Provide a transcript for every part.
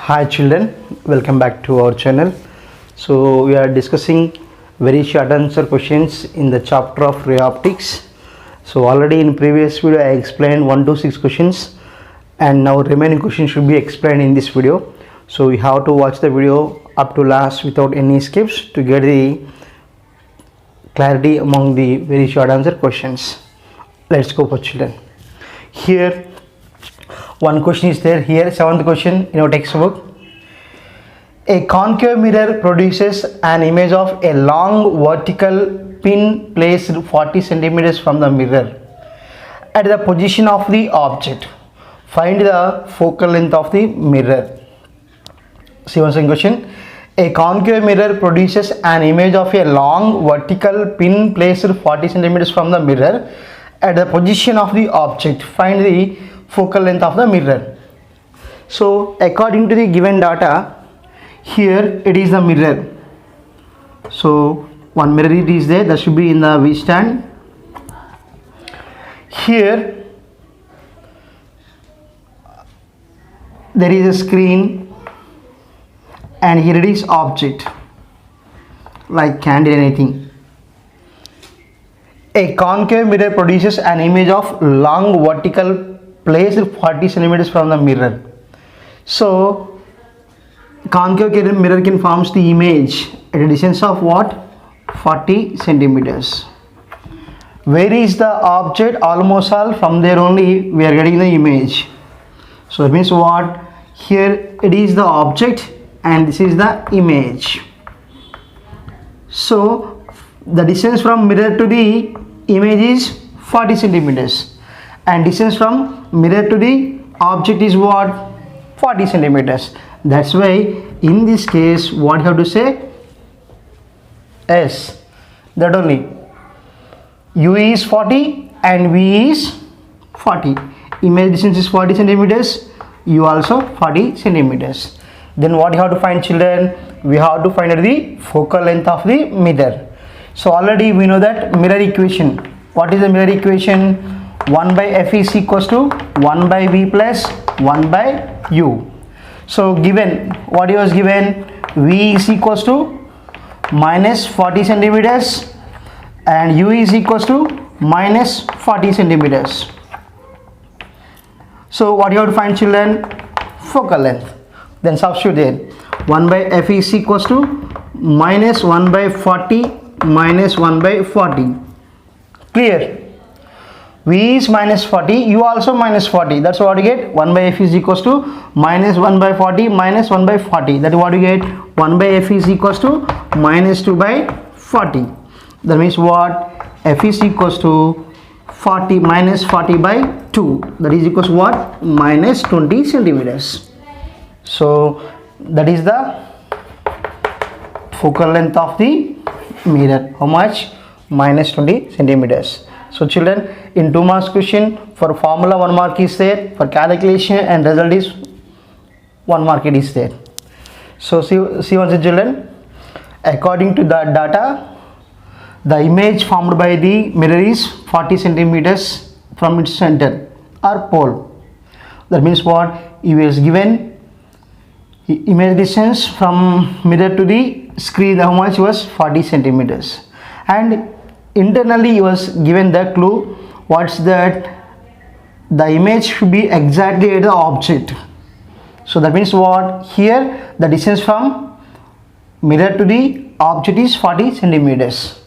Hi children, welcome back to our channel. So we are discussing very short answer questions in the chapter of ray optics. So already in previous video I explained 1 to 6 questions, and now remaining questions should be explained in this video. So you have to watch the video up to last without any skips to get the clarity among the very short answer questions. Let's go for children. Here one question is there. Here, seventh question in our textbook. A concave mirror produces an image of a long vertical pin placed 40 centimeters from the mirror at the position of the object. Find the focal length of the mirror. See one second question. A concave mirror produces an image of a long vertical pin placed 40 centimeters from the mirror at the position of the object. Find the focal length of the mirror. So according to the given data, here it is the mirror. So one mirror it is there, that should be in the V stand. Here there is a screen, and here it is object like candle, anything. A concave mirror produces an image of long vertical placed 40 centimeters from the mirror. So concave mirror can forms the image at a distance of what? 40 centimeters. Where is the object? Almost all from there only we are getting the image. So that means what? Here it is the object and this is the image. So the distance from mirror to the image is 40 centimeters. And distance from mirror to the object is what? 40 centimeters. That's why in this case what you have to say? S. That only. U is 40 and V is 40. Image distance is 40 centimeters. U also 40 centimeters. Then what you have to find, children? We have to find the focal length of the mirror. So already we know that mirror equation. What is the mirror equation? 1 by F is equals to 1 by V plus 1 by U. So given, what was given? V is equals to minus 40 centimeters and U is equals to minus 40 centimeters. So what you have to find, children? Focal length. Then substitute there. 1 by F is equals to minus 1 by 40 minus 1 by 40. Clear? V is minus 40, U also minus 40. That's what you get. 1 by F is equals to minus 1 by 40 minus 1 by 40. That is what you get. 1 by F is equals to minus 2 by 40. That means what? F is equals to 40 minus 40 by 2. That is equals to what? Minus 20 centimeters. So that is the focal length of the mirror. How much? Minus 20 centimeters. So children, in 2 marks question, for formula 1 mark is there, for calculation and result is 1 mark it is there. So see once, children, according to the data, the image formed by the mirror is 40 centimeters from its center or pole. That means what? You is given image distance from mirror to the screen, how much was? 40 centimeters. And internally he was given the clue. What's that? The image should be exactly at the object. So that means what? Here the distance from mirror to the object is 40 centimeters.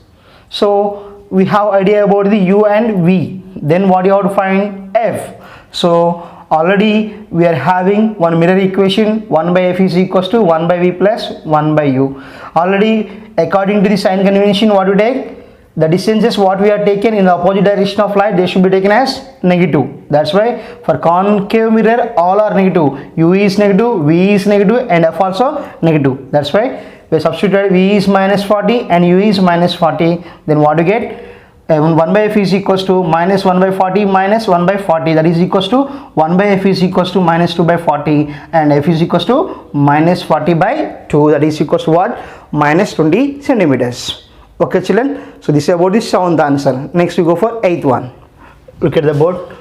So we have idea about the U and V. Then what you have to find? F. So already we are having one mirror equation. 1 by F is equals to 1 by V plus 1 by U. Already according to the sign convention, what we take? The distances what we are taken in the opposite direction of light, they should be taken as negative. That's why for concave mirror all are negative. U is negative, V is negative and F also negative. That's why we substituted V is minus 40 and U is minus 40. Then what do you get? 1 by F is equals to minus 1 by 40 minus 1 by 40. That is equals to 1 by F is equals to minus 2 by 40 and F is equals to minus 40 by 2. That is equals to what? Minus 20 centimeters. Okay children, so this is about the 7th answer. Next we go for 8th one. Look at the board.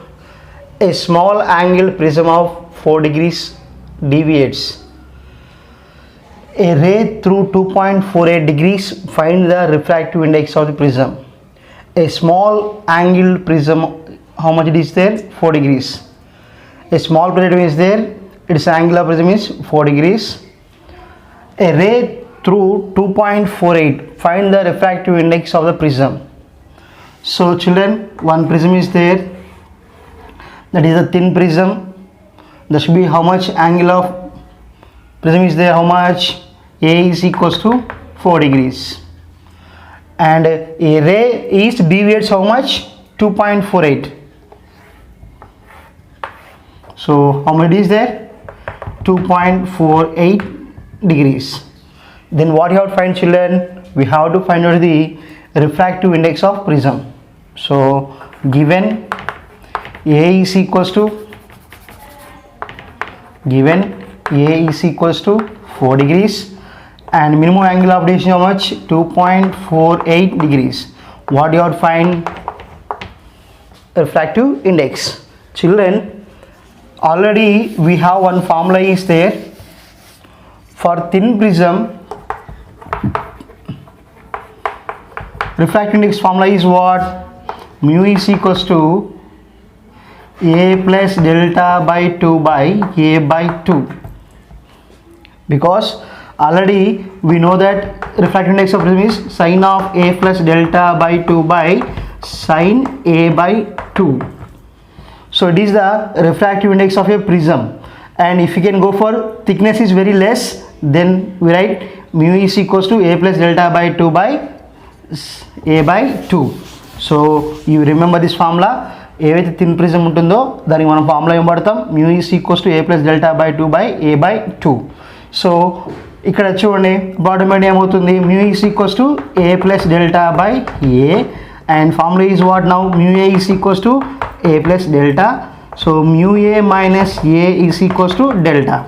A small angled prism of 4 degrees deviates A ray through 2.48 degrees, find the refractive index of the prism. A small angled prism, how much it is there? 4 degrees. A small prism is there, its angular prism is 4 degrees. A ray through 2.48, find the refractive index of the prism. So children, one prism is there, that is a thin prism. There should be how much angle of prism is there, how much? A is equals to 4 degrees. And a ray is deviates how much? 2.48. So how much is there? 2.48 degrees. Then what you have to find, children? We have to find out the refractive index of prism. So given A is equals to 4 degrees and minimum angle of deviation how much? 2.48 degrees. What you have to find? Refractive index. Children, already we have one formula is there for thin prism. Refractive index formula is what? Mu is equals to A plus delta by 2 by A by 2. Because already we know that refractive index of prism is sine of A plus delta by 2 by sine A by 2. So it is the refractive index of a prism. And if you can go for thickness is very less, then we write mu is equals to A plus delta by 2 by A by 2. So you remember this formula. ఏవైతే thin prism ఉంటుందో దానికి మనం formula ఏం వాడతాం? Mu is equals to A plus delta by 2 by A by 2. So ఇక్కడ చూడండి bottom end ఏమవుతుంది? Mu is equals to A plus delta by A and formula is what now? Mu A is equals to A plus delta. So mu A minus A is equals to delta.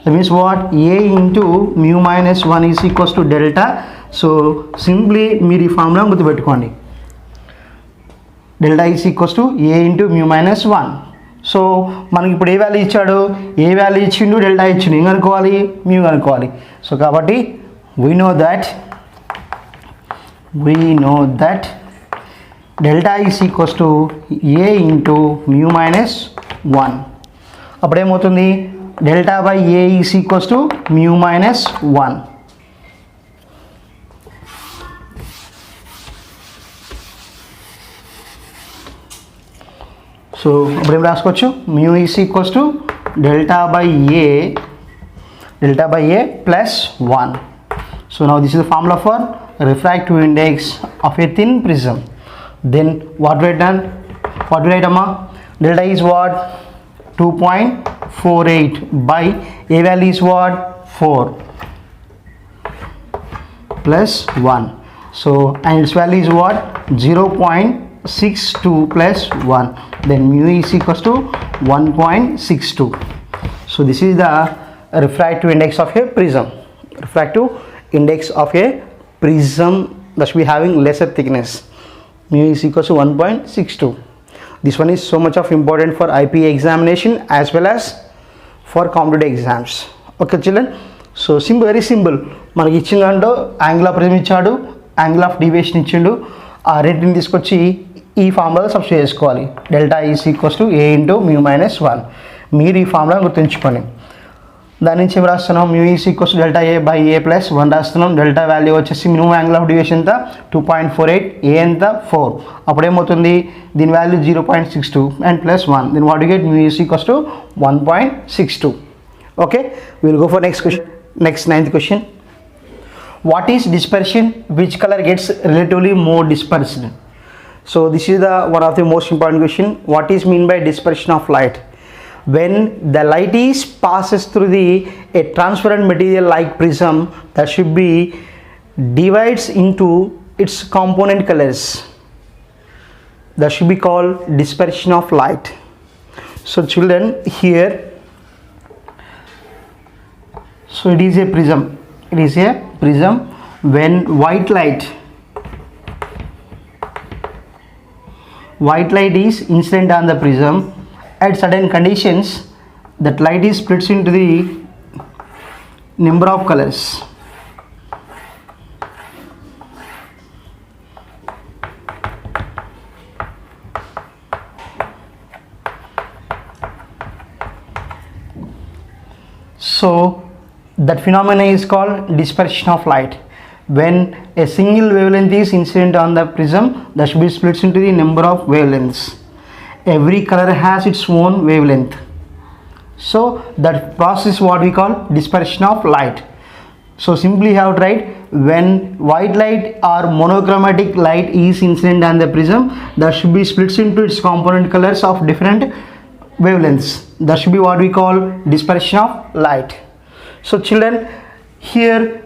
That means what? A into mu minus 1 is equals to delta. So simply మీరు ఈ formula గుర్తుపెట్టుకోండి. Delta is equals to A into mu minus 1. So మనకి ఇప్పుడు ఏ value ఇచ్చాడు? ఏ value ఇచ్చిండు? Delta ఇచ్చిండు. ఏం కనుక్కోవాలి? మ్యూ కనుక్కోవాలి. సో కాబట్టి we know that delta is equals to A into mu minus 1. అప్పుడేమవుతుంది? Delta by A is equals to mu minus 1. So ఇప్పుడు ఏం రాసుకోవచ్చు? Mu is equals to delta by A plus 1. So now this is the formula for refractive index of a thin prism. Then what we done? What we write అమ్మా? Delta is what? 2.48 by A value is what? 4 plus 1. So and it's value is what? 0.62 plus 1. Then mu is equals to 1.62. So this is the refractive index of a prism. Refractive index of a prism that should be having lesser thickness. Mu is equals to 1.62. This one is so much of important for IP examination as well as for competitive exams. Okay children. So simple, very simple. మనకి ఇచ్చిన దాంట్లో angle of prism ఇచ్చాడు, angle of deviation ఇచ్చిండు. ఆ రెంటిని తీసుకొచ్చి ఈ formula substitute చేసుకోవాలి. Delta is equals to A into mu minus 1. మీరు ఈ ఫార్ములా గుర్తుంచుకోండి. దాని నుంచి ఏం రాస్తున్నాం? Mu is equals to delta A by A plus 1 రాస్తున్నాం. డెల్టా వాల్యూ వచ్చేసి మినిమం యాంగిల్ ఆఫ్ డీవియేషన్ ఎంత? 2.48. ఏ ఎంత? 4. అప్పుడేమవుతుంది? దీని value 0.62 and plus 1. Then what you get? Mu is equals to 1.62. Okay, will go for next question. Next 9th question. What is dispersion? Which color gets relatively more dispersed? So this is the one of the most important question. What is mean by dispersion of light? When the light is passes through a transparent material like prism, that should be divides into its component colors. That should be called dispersion of light. So children, here, so it is a prism. It is a prism. When white light is incident on the prism, at certain conditions that light is splits into the number of colors. So that phenomena is called dispersion of light. When a single wavelength is incident on the prism, that should be split into the number of wavelengths. Every color has its own wavelength. So that process is what we call dispersion of light. So simply have to write, when white light or monochromatic light is incident on the prism, that should be split into its component colors of different wavelengths. That should be what we call dispersion of light. So children, here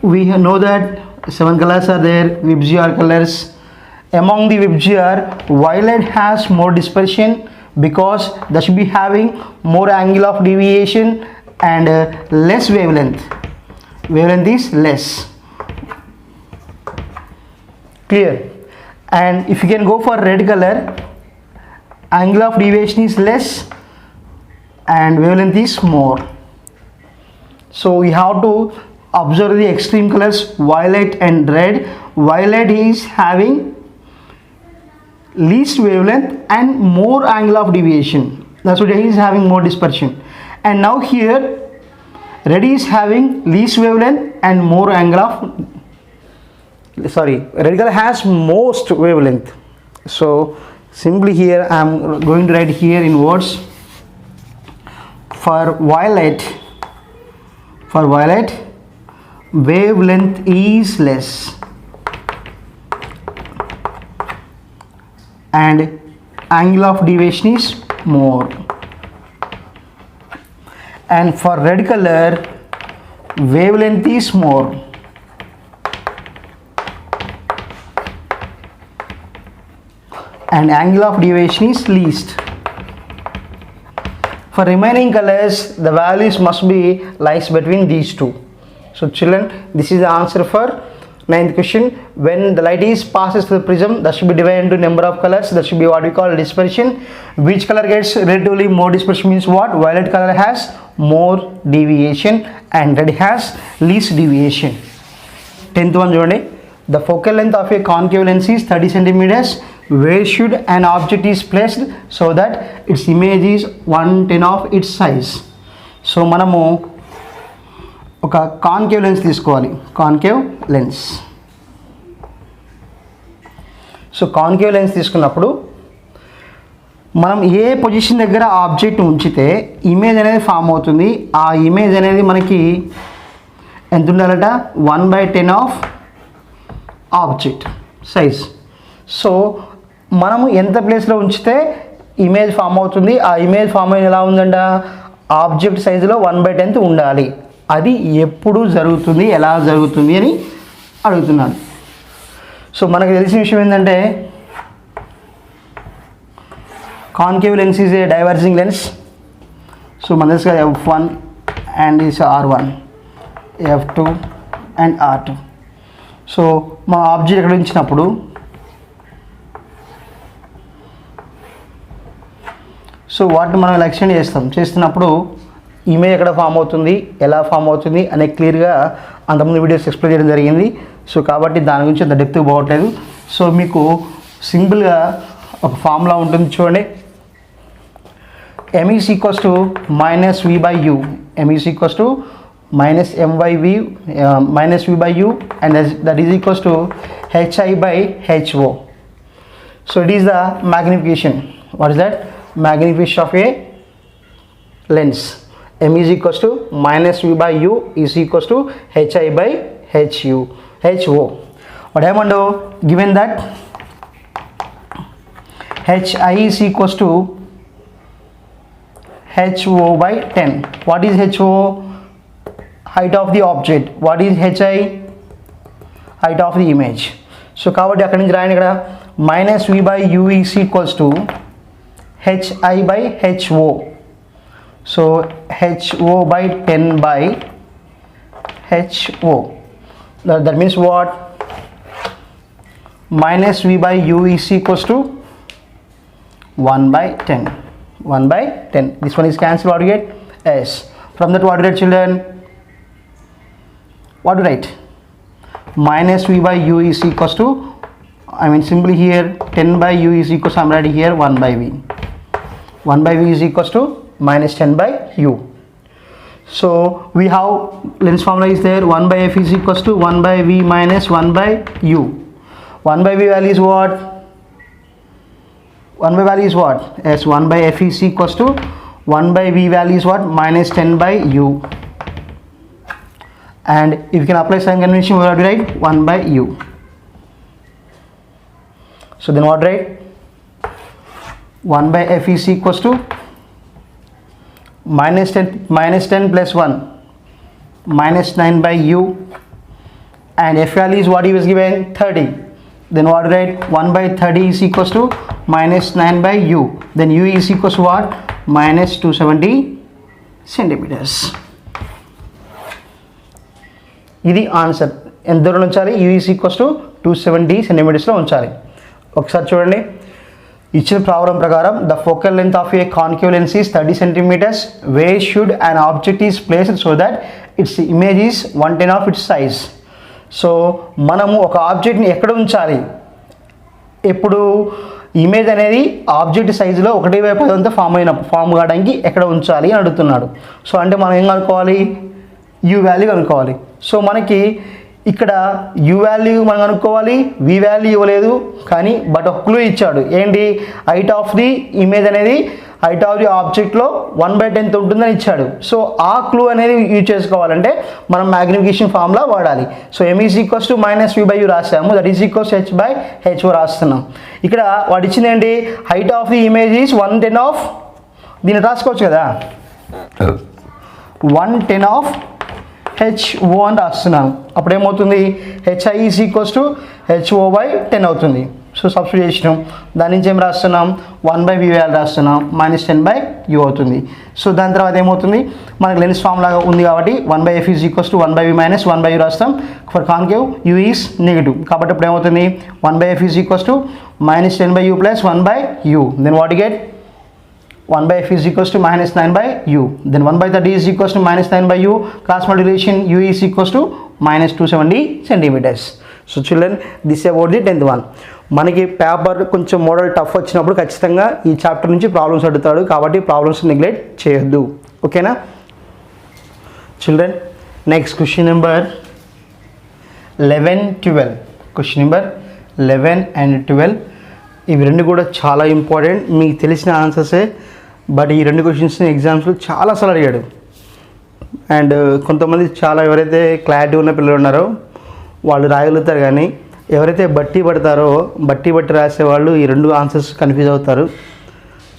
we know that 7 colors are there, VIBGYOR colors. Among the VIBGYOR, violet has more dispersion because that should be having more angle of deviation and less wavelength. Wavelength is less. Clear? And if you can go for red color, angle of deviation is less and wavelength is more. So we have to observe the extreme colors violet and red. Violet is having least wavelength and more angle of deviation. That's why he is having more dispersion. And now here red is having least wavelength and more angle of, red color has most wavelength. So simply here I am going to write here in words, for violet wavelength is less and angle of deviation is more, and for red color wavelength is more and angle of deviation is least. For remaining colors, the values must be lies between these two. So children, this is the answer for 9th question. When the light is passes through the prism, that should be divided into number of colors. That should be what we call dispersion. Which color gets relatively more dispersion means what? Violet color has more deviation and red has least deviation. 10th one చూడండి. The focal length of a concave lens is 30 centimeters. Where should an object is placed so that its image is 1/10 of its size? So మనము ఒక concave lens తీసుకోవాలి. Concave lens. So concave lens తీసుకున్నప్పుడు మనం ఏ position దగ్గర object ఉంచితే image అనేది form అవుతుంది. ఆ ఇమేజ్ అనేది మనకి ఎంత ఉండాలట? 1/10 ఆఫ్ ఆబ్జెక్ట్ సైజ్. సో మనము ఎంత ప్లేస్లో ఉంచితే ఇమేజ్ ఫామ్ అవుతుంది. ఆ ఇమేజ్ ఫామ్ అయిన ఎలా ఉందంట? ఆబ్జెక్ట్ సైజులో 1/10 ఉండాలి. అది ఎప్పుడు జరుగుతుంది, ఎలా జరుగుతుంది అని అడుగుతున్నాను. సో మనకు తెలిసిన విషయం ఏంటంటే concave lens is a diverging lens. So మన తెలుసు కదా F1 and is R1, F2 and R2. So మన ఆబ్జెక్ట్ ఎక్కడ ఉంచినప్పుడు సో వాటిని మనం ఎక్స్టెండ్ చేస్తున్నప్పుడు ఇమేజ్ ఎక్కడ ఫామ్ అవుతుంది, ఎలా ఫామ్ అవుతుంది అనే క్లియర్గా అంతకుముందు వీడియోస్ ఎక్స్ప్లెయిన్ చేయడం జరిగింది. సో కాబట్టి దాని గురించి అంత డెప్త్ పోవట్లేదు. సో మీకు సింపుల్గా ఒక ఫార్ములా ఉంటుంది చూడండి. M is equals to minus V by U. M is equals to minus M by V minus V by U, and that is equals to HI by HO. So it is the magnification. What is that? Magnification of a lens. M is equals to minus V by U is equals to HI by HO. What happened? Given that HI is equals to HO by 10. What is HO? Height of the object. What is HI? Height of the image. So కాబట్టి అక్కడి నుంచి రాయండి. ఇక్కడ minus V by U is equals to HI by HO. So HO by 10 by HO. That means what? Minus V by U is equals to 1 by 10. 1 by 10. This one is cancelled. What do you get? S. From that what do you get, children? what to write? Minus v by u is equals to, I mean simply here 10 by u is equals to, I'm writing here 1 by v. 1 by v is equals to minus 10 by u. So we have Lenz's formula is there, 1 by f is equals to 1 by v minus 1 by u. 1 by v value is what? 1 by value is what? Yes, 1 by f is equals to 1 by v value is what? Minus 10 by u. And if you can apply sign convention, we have to write 1 by u. So then what write? 1 by f is equals to minus 10 plus 1 minus 9 by u, and f value is what he was given, 30. Then what write? 1 by 30 is equals to minus 9 by u. Then u is equals to what? Minus 270 centimeters. ఇది answer. ఎంత దూరం ఉంచాలి? u is equals to 270 సెంటీమీటర్స్లో ఉంచాలి. ఒకసారి చూడండి, ఇచ్చిన problem ప్రకారం the focal length of a concave lens is 30 centimetres. Where should an object is placed so that its image is 1/10 of its size. So మనము ఒక ఆబ్జెక్ట్ని ఎక్కడ ఉంచాలి? ఎప్పుడు ఇమేజ్ అనేది ఆబ్జెక్ట్ సైజులో 1/10 ఫామ్ కావడానికి ఎక్కడ ఉంచాలి అని అడుగుతున్నాడు. సో అంటే మనం ఏం కనుక్కోవాలి? యూ వాల్యూ కనుక్కోవాలి. సో మనకి ఇక్కడ యూ వాల్యూ మనం కనుక్కోవాలి, వి వాల్యూ ఇవ్వలేదు కానీ బట్ ఒక క్లూ ఇచ్చాడు. ఏంటి? హైట్ ఆఫ్ ది ఇమేజ్ అనేది హైట్ ఆఫ్ ది ఆబ్జెక్ట్లో 1/10 ఉంటుందని ఇచ్చాడు. సో ఆ క్లూ అనేది యూజ్ చేసుకోవాలంటే మనం మ్యాగ్నిఫికేషన్ ఫార్ములా వాడాలి. So m is equals to minus v by u రాసాము, that is equals h by h రాస్తున్నాం. ఇక్కడ వాడు ఇచ్చింది ఏంటి? Height of the image is 1/10 of, దీన్ని రాసుకోవచ్చు కదా, 1/10 ఆఫ్ HO అని రాస్తున్నాం. అప్పుడు ఏమవుతుంది? HI is equals to HO by 10 అవుతుంది. సో సబ్స్టిట్యూట్ చేసినాం, దాని నుంచి ఏం రాస్తున్నాం? 1 బై v వాల్యూ రాస్తున్నాం, మైనస్ 10 బై u అవుతుంది. సో దాని తర్వాత ఏమవుతుంది? మనకి లెన్స్ ఫార్ములా ఉంది కాబట్టి 1 by f is equals to 1 by v minus 1 by u రాస్తాం. For concave u is negative కాబట్టి ఇప్పుడు ఏమవుతుంది? 1 by f is equals to minus 10 by u plus 1 by u. Then what you get? 1 by f is equals to minus 9 by u. Then 1 by 30 is equals to minus 9 by u. Cross multiplication u is equals to minus 270 centimeters. So children, this is about the 10th one. మనకి paper కొంచెం model tough వచ్చినప్పుడు ఖచ్చితంగా ఈ chapter నుంచి problems అడుగుతాడు కాబట్టి problems neglect చేయొద్దు. ఓకేనా children? Next question number 11, 12. Question number 11 and 12 ఇవి రెండు కూడా చాలా ఇంపార్టెంట్, మీకు తెలిసిన ఆన్సర్సే. బట్ ఈ రెండు క్వశ్చన్స్ని ఎగ్జామ్స్లో చాలాసార్లు అడిగాడు. అండ్ కొంతమంది చాలా ఎవరైతే క్లారిటీ ఉన్న పిల్లలు ఉన్నారో వాళ్ళు రాయగలుగుతారు, కానీ ఎవరైతే బట్టి పట్టి రాసేవాళ్ళు ఈ రెండు ఆన్సర్స్ కన్ఫ్యూజ్ అవుతారు.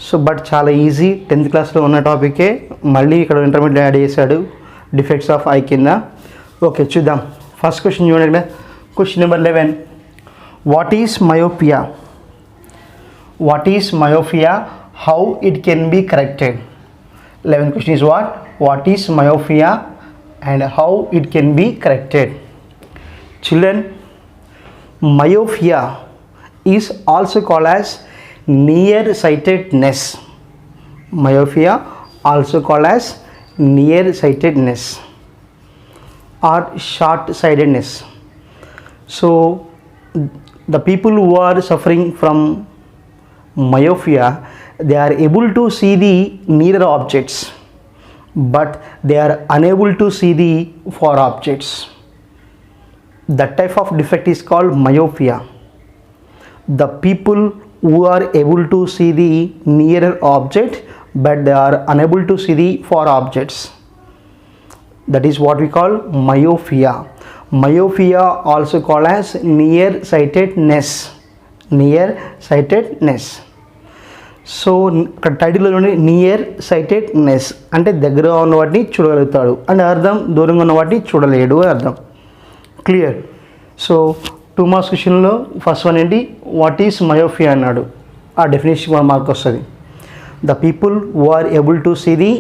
సో బట్ చాలా ఈజీ, 10th క్లాస్లో ఉన్న టాపికే మళ్ళీ ఇక్కడ ఇంటర్మీడియట్ యాడ్ చేశాడు డిఫెక్ట్స్ ఆఫ్ ఐ కింద. ఓకే చూద్దాం. ఫస్ట్ క్వశ్చన్ చూడండి, question number 11. What is myopia? What is myopia? How it can be corrected? 11th question is what? What is myopia and how it can be corrected? Children, myopia is also called as nearsightedness. Myopia also called as nearsightedness or short-sightedness. So the people who are suffering from myopia, they are able to see the nearer objects but they are unable to see the far objects. That type of defect is called myopia. The people who are able to see the nearer object but they are unable to see the far objects, that is what we call myopia. Myopia also called as nearsightedness. Nearsightedness. So టైటిల్లోని nearsightedness అంటే దగ్గరగా ఉన్న వాటిని చూడగలుగుతాడు అంటే అర్థం, దూరంగా ఉన్న వాటిని చూడలేడు అని అర్థం. క్లియర్? సో 2 మార్క్స్ క్వశ్చన్లో ఫస్ట్ వన్ ఏంటి? వాట్ ఈస్ మయోపియా అన్నాడు. ఆ డెఫినేషన్ 1 మార్క్ వస్తుంది. The people who are able to see the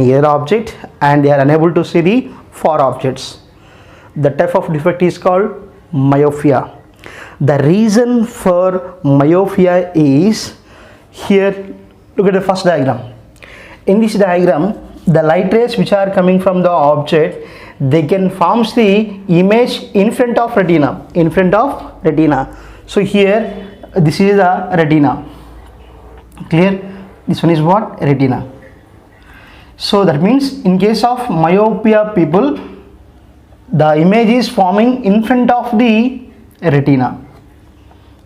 near object and they are unable to see the far objects. The type of defect is called myopia. The reason for myopia is, here look at the first diagram. In this diagram, the light rays which are coming from the object, they can forms the image in front of retina. So here this is the retina. Clear? This one is what? Retina. So that means in case of myopia people, the image is forming in front of the retina.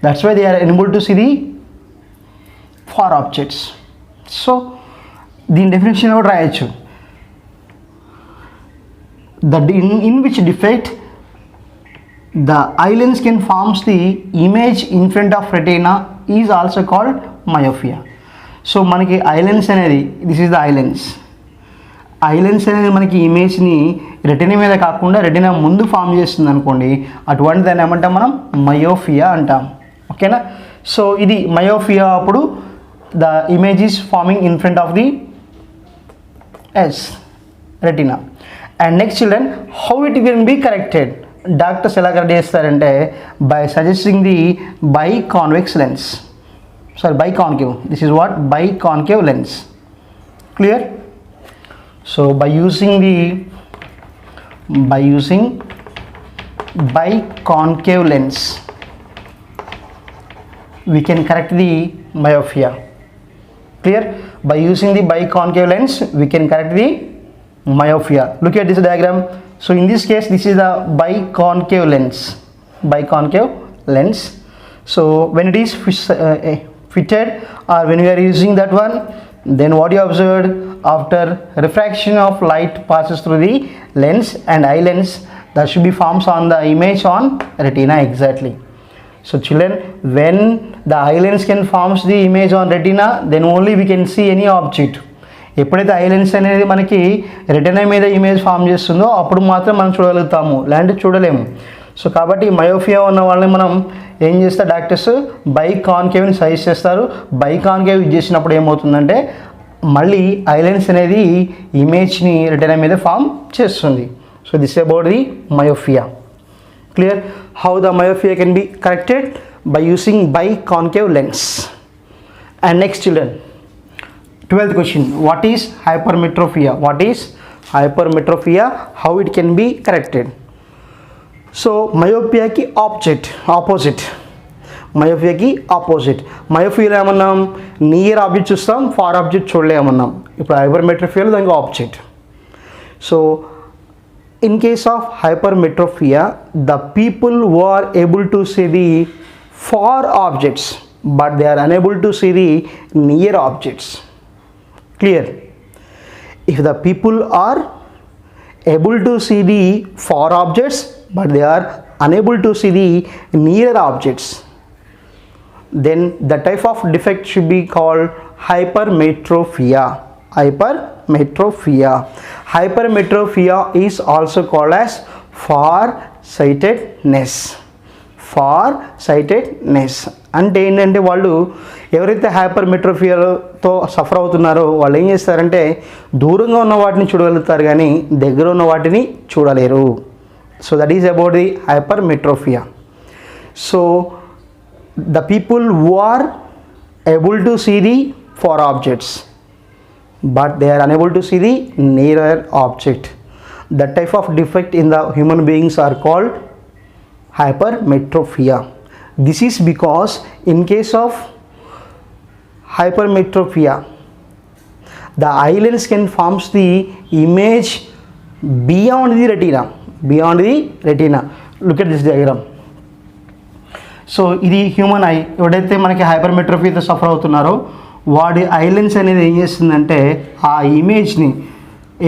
That's why they are unable to see the far objects. So దీని definition కూడా రాయొచ్చు. In which defect the eye lens can forms the image in front of retina is also called myopia. So మనకి eye lens అనేది, this is the eye lens. Eye lens అనేది మనకి ఇమేజ్ని retina మీద కాకుండా రెటినా ముందు ఫామ్ చేస్తుంది అనుకోండి, అటువంటి దాన్ని ఏమంటాం మనం? మయోఫియా అంటాం. ఓకేనా? సో ఇది మయోఫియా అప్పుడు the image is farming in front of the retina. And next children, how it can be corrected? Doctors ఎలా కరెక్ట్ చేస్తారంటే by suggesting the biconvex lens. Sorry, biconcave. This is what? Biconcave lens. Clear? So by using biconcave lens, we can correct the myopia. Clear? By using the biconcave lens, we can correct the myopia. Look at this diagram. So in this case, this is the biconcave lens. Biconcave lens. So when it is fitted or when we are using that one, then what you observed, after refraction of light passes through the lens and eye lens, that should be forms on the image on retina. Exactly. So children, when the eye lens can forms the image on retina, then only we can see any object. ఎప్పుడైతే eye lens అనేది మనకి retina మీద image form చేస్తుందో అప్పుడు మాత్రం మనం చూడగలుగుతాము, లేదంటే చూడలేము. సో కాబట్టి మయోఫియా ఉన్న వాళ్ళని మనం ఏం చేస్తారు, డాక్టర్స్ బైకాన్కేవ్ని సజెస్ట్ చేస్తారు. బైకాన్కేవ్ యూజ్ చేసినప్పుడు ఏమవుతుందంటే మళ్ళీ ఐ లెన్స్ అనేది ఇమేజ్ని రెటినా మీద ఫామ్ చేస్తుంది. So this about the myopia. Clear? How the myopia can be corrected? By using biconcave lens. And next children, 12th question, what is hypermetropia? What is hypermetropia? How it can be corrected? So మయోపియాకి opposite మయోపియాలో ఏమన్నాం, near object చూస్తాం, far object చూడలేమన్నాం. ఇప్పుడు హైపర్మెట్రోపియాలో దానికి object. So in case of hypermetropia, the people who are able to see the far objects but they are unable to see the near objects. Clear? If the people are able to see the far objects but they are unable to see the near objects, then the type of defect should be called hypermetropia. Hypermetropia is also called as farsightedness. అంటే ఏంటంటే వాళ్ళు ఎవరైతే హైపర్మెట్రోపియాతో suffer అవుతున్నారో వాళ్ళు ఏం చేస్తారంటే దూరంగా ఉన్న వాటిని చూడగలుగుతారు కానీ దగ్గర ఉన్న వాటిని చూడలేరు. So that is about the hypermetropia. So the people who are able to see the far objects but they are unable to see the nearer object. That type of defect in the human beings are called hypermetropia. This is because in case of hypermetropia, the eye lens can forms the image beyond the retina. Look at this diagram. So ఇది human I. ఎవడైతే మనకి హైపర్మెట్రోపియాతో suffer అవుతున్నారో వాడి eye lens అనేది ఏం చేస్తుందంటే ఆ ఇమేజ్ని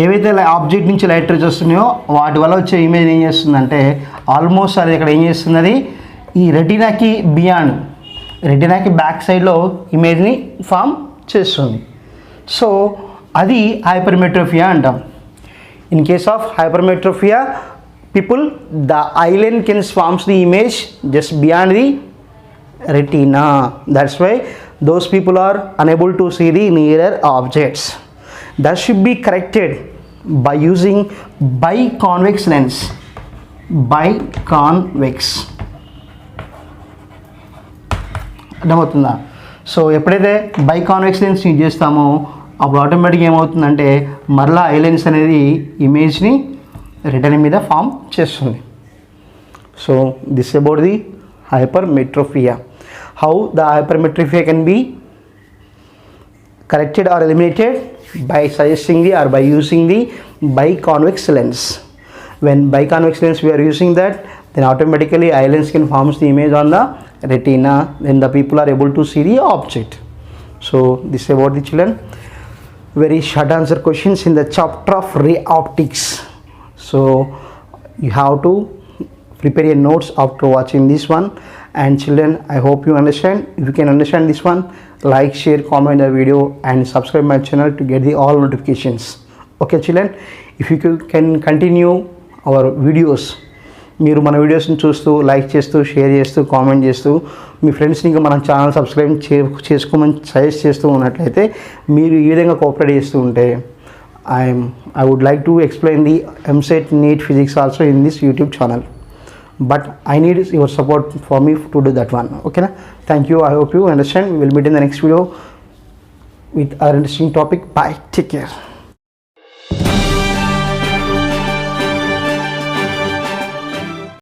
ఏవైతే ఆబ్జెక్ట్ నుంచి లైట్ రేస్ వస్తున్నాయో వాటి వల్ల వచ్చే ఇమేజ్ ఏం చేస్తుందంటే ఆల్మోస్ట్ అది ఇక్కడ ఏం చేస్తుంది, అది ఈ రెటినాకి బియాండ్, రెటినాకి బ్యాక్ సైడ్లో ఇమేజ్ని ఫామ్ చేస్తుంది. సో అది హైపర్మెట్రోపియా అంటాం. In case of hypermetropia people, the eye lens can forms the image just beyond the retina. That's why those people are unable to see the nearer objects. That should be corrected by using biconvex lens. అర్థమవుతుందా? So ఎప్పుడైతే biconvex lens use చేస్తామో అప్పుడు ఆటోమేటిక్గా ఏమవుతుందంటే మరలా eye lens అనేది ఇమేజ్ని retina మీద ఫామ్ చేస్తుంది. So this about the hypermetropia. How the hypermetropia can be corrected or eliminated? By suggesting the or by using the biconvex lens. When biconvex lens we are using that, then automatically eye lens can forms the image on the retina, then the people are able to see the object. So this is about the children. Very short answer questions in the chapter of ray optics. So you have to prepare your notes after watching this one. And children, I hope you understand. If you can understand this one, like, share, comment the video and subscribe my channel to get the all notifications. Okay children, if you can continue our videos, మీరు మన వీడియోస్ని చూస్తూ like చేస్తూ share చేస్తూ comment చేస్తూ మీ ఫ్రెండ్స్ని ఇంకా మన ఛానల్ సబ్స్క్రైబ్ చేసుకోమని సజెస్ట్ చేస్తూ ఉన్నట్లయితే, మీరు ఈ విధంగా కోఆపరేట్ చేస్తూ ఉంటే I would like to explain the MCET NEET physics also in this YouTube channel. But I need your support for me to do that one. Okay na? Thank you. I hope you understand. We will meet in the next video with our interesting topic. Bye. Take care.